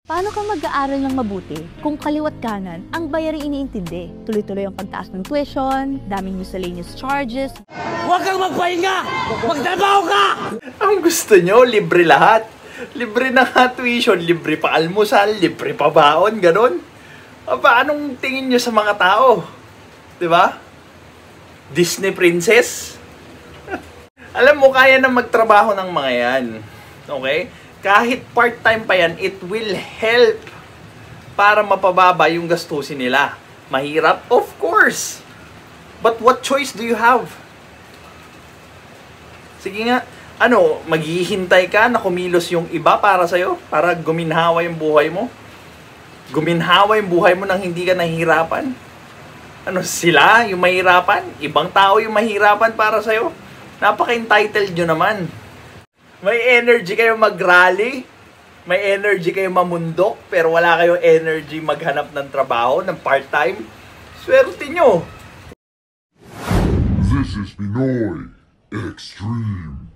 Paano ka mag-aaral ng mabuti kung kaliwat kanan ang bayaring iniintindi? Tuloy-tuloy ang pagtaas ng tuition, daming miscellaneous charges. Huwag kang magpahinga! Magtrabaho ka! Ang gusto nyo, libre lahat. Libre na nga tuition, libre pa almusal, libre pa baon, ganon. Anong tingin nyo sa mga tao? Diba? Disney princess? Alam mo, kaya na magtrabaho ng mga yan. Okay? Kahit part-time pa yan, it will help para mapababa yung gastusin nila. Mahirap? Of course! But what choice do you have? Sige nga, maghihintay ka na kumilos yung iba para sa'yo? Para guminhawa yung buhay mo? Guminhawa yung buhay mo nang hindi ka nahihirapan? Sila yung mahirapan? Ibang tao yung mahirapan para sa'yo? Napaka-entitled nyo naman. May energy kayo mag-rally, may energy kayo mamundok, pero wala kayong energy maghanap ng trabaho, ng part-time. Swerte nyo! This is Pinoy Extreme.